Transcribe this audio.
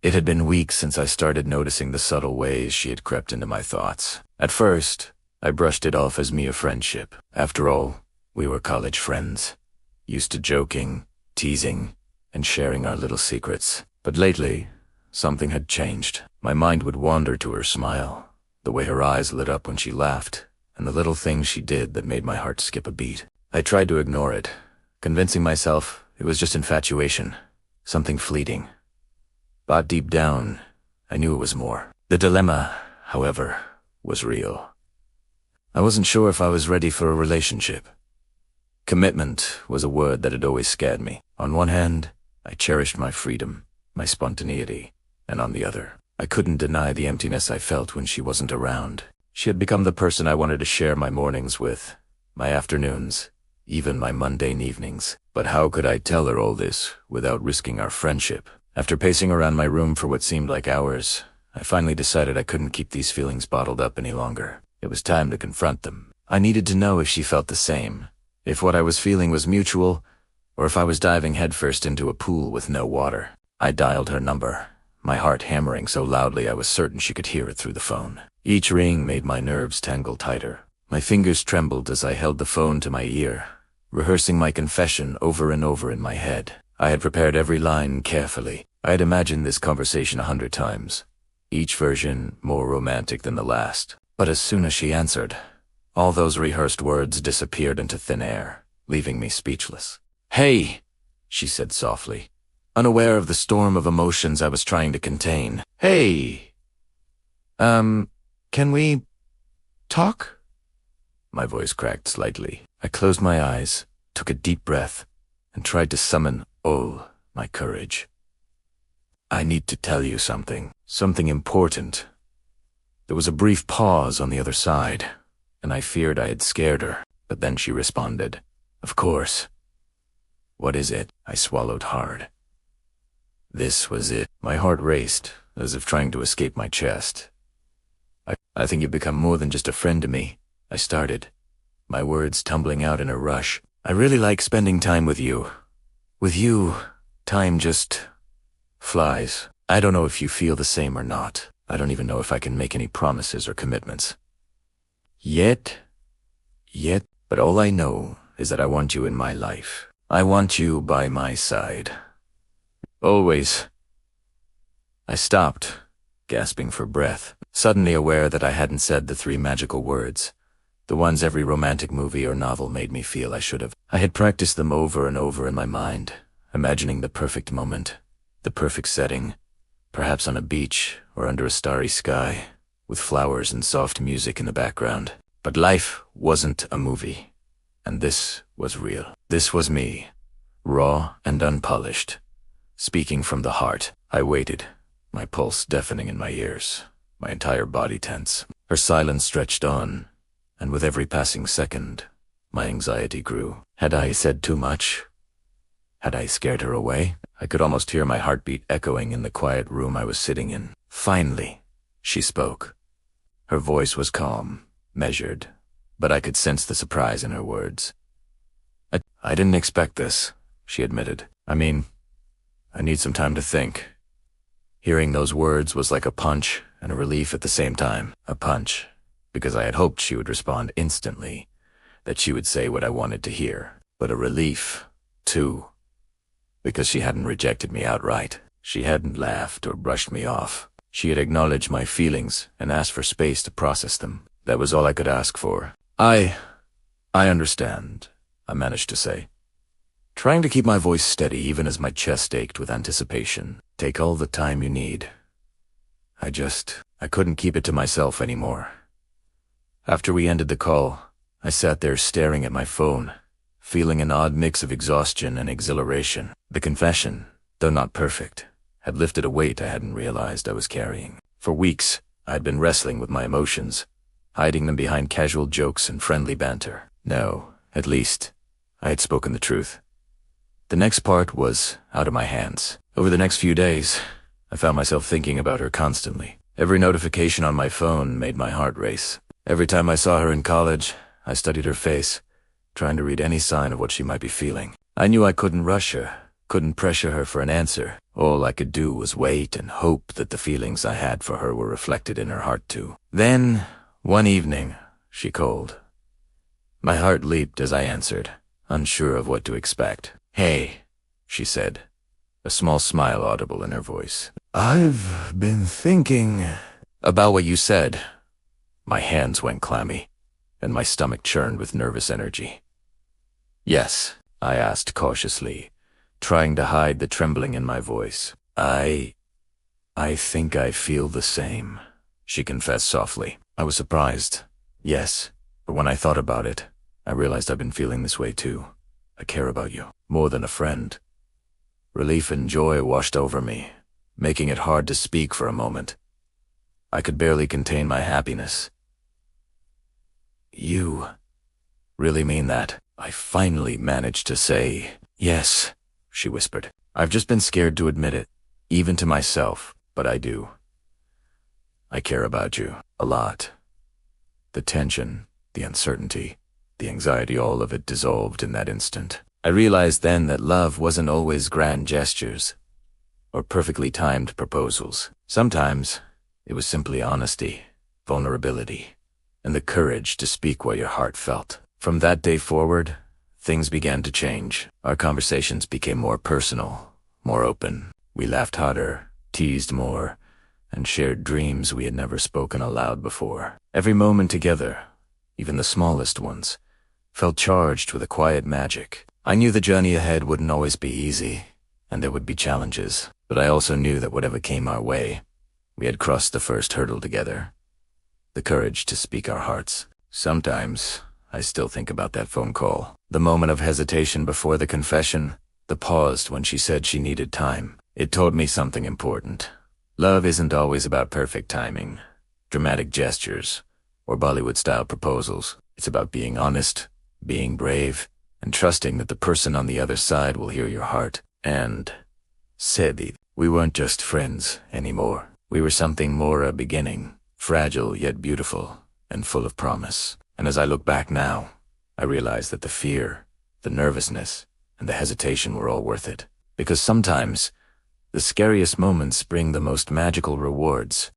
It had been weeks since I started noticing the subtle ways she had crept into my thoughts. At first, I brushed it off as mere friendship. After all, we were college friends, used to joking, teasing, and sharing our little secrets. But lately, something had changed. My mind would wander to her smile, the way her eyes lit up when she laughed, and the little things she did that made my heart skip a beat. I tried to ignore it, convincing myself it was just infatuation, something fleeting. But deep down, I knew it was more. The dilemma, however, was real. I wasn't sure if I was ready for a relationship. Commitment was a word that had always scared me. On one hand, I cherished my freedom, my spontaneity, and on the other, I couldn't deny the emptiness I felt when she wasn't around. She had become the person I wanted to share my mornings with, my afternoons, even my mundane evenings. But how could I tell her all this without risking our friendship? After pacing around my room for what seemed like hours, I finally decided I couldn't keep these feelings bottled up any longer. It was time to confront them. I needed to know if she felt the same, if what I was feeling was mutual, or if I was diving headfirst into a pool with no water. I dialed her number, my heart hammering so loudly I was certain she could hear it through the phone. Each ring made my nerves tangle tighter. My fingers trembled as I held the phone to my ear, rehearsing my confession over and over in my head. I had prepared every line carefully. I had imagined this conversation 100 times, each version more romantic than the last. But as soon as she answered, all those rehearsed words disappeared into thin air, leaving me speechless. "Hey," she said softly, unaware of the storm of emotions I was trying to contain. "Hey, can we talk?" My voice cracked slightly. I closed my eyes, took a deep breath, and tried to summon all my courage. "I need to tell you something important." There was a brief pause on the other side, and I feared I had scared her, but then she responded, "Of course." "What is it?" I swallowed hard. This was it. My heart raced, as if trying to escape my chest. I think you've become more than just a friend to me," I started, my words tumbling out in a rush. "I really like spending time with you. With you, time just flies. I don't know if you feel the same or not. I don't even know if I can make any promises or commitments. Yet, but all I know is that I want you in my life. I want you by my side. Always." I stopped, gasping for breath, suddenly aware that I hadn't said the 3 magical words, the ones every romantic movie or novel made me feel I should have. I had practiced them over and over in my mind, imagining the perfect moment, the perfect setting, perhaps on a beach or under a starry sky, with flowers and soft music in the background. But life wasn't a movie, and this was real. This was me, raw and unpolished, speaking from the heart. I waited, my pulse deafening in my ears, my entire body tense. Her silence stretched on, and with every passing second, my anxiety grew. Had I said too much? Had I scared her away? I could almost hear my heartbeat echoing in the quiet room I was sitting in. Finally, she spoke. Her voice was calm, measured, but I could sense the surprise in her words. I didn't expect this," she admitted. I need some time to think." Hearing those words was like a punch and a relief at the same time. A punch, because I had hoped she would respond instantly, that she would say what I wanted to hear. But a relief, too, because she hadn't rejected me outright. She hadn't laughed or brushed me off. She had acknowledged my feelings and asked for space to process them. That was all I could ask for. I understand," I managed to say, trying to keep my voice steady even as my chest ached with anticipation. "Take all the time you need." I couldn't keep it to myself anymore. After we ended the call, I sat there staring at my phone, feeling an odd mix of exhaustion and exhilaration. The confession, though not perfect, had lifted a weight I hadn't realized I was carrying. For weeks, I had been wrestling with my emotions, hiding them behind casual jokes and friendly banter. Now, at least, I had spoken the truth. The next part was out of my hands. Over the next few days, I found myself thinking about her constantly. Every notification on my phone made my heart race. Every time I saw her in college, I studied her face, trying to read any sign of what she might be feeling. I knew I couldn't rush her, Couldn't pressure her for an answer. All I could do was wait and hope that the feelings I had for her were reflected in her heart too. Then, one evening, she called. My heart leaped as I answered, unsure of what to expect. "Hey," she said, a small smile audible in her voice. "I've been thinking about what you said." My hands went clammy, and my stomach churned with nervous energy. "Yes?" I asked cautiously, trying to hide the trembling in my voice. I think I feel the same," she confessed softly. I was surprised. Yes, but when I thought about it, I realized I've been feeling this way too. I care about you, more than a friend. Relief and joy washed over me, making it hard to speak for a moment. I could barely contain my happiness. "You really mean that?" I finally managed to say. "Yes," she whispered. "I've just been scared to admit it, even to myself, but I do. I care about you, a lot." The tension, the uncertainty, the anxiety, all of it dissolved in that instant. I realized then that love wasn't always grand gestures or perfectly timed proposals. Sometimes it was simply honesty, vulnerability, and the courage to speak what your heart felt. From that day forward, things began to change. Our conversations became more personal, more open. We laughed harder, teased more, and shared dreams we had never spoken aloud before. Every moment together, even the smallest ones, felt charged with a quiet magic. I knew the journey ahead wouldn't always be easy, and there would be challenges, but I also knew that whatever came our way, we had crossed the first hurdle together. The courage to speak our hearts. Sometimes I still think about that phone call. The moment of hesitation before the confession, the pause when she said she needed time. It taught me something important. Love isn't always about perfect timing, dramatic gestures, or Bollywood-style proposals. It's about being honest, being brave, and trusting that the person on the other side will hear your heart. And Sebi, we weren't just friends anymore. We were something more, a beginning, fragile yet beautiful, and full of promise. And as I look back now, I realize that the fear, the nervousness, and the hesitation were all worth it. Because sometimes, the scariest moments bring the most magical rewards.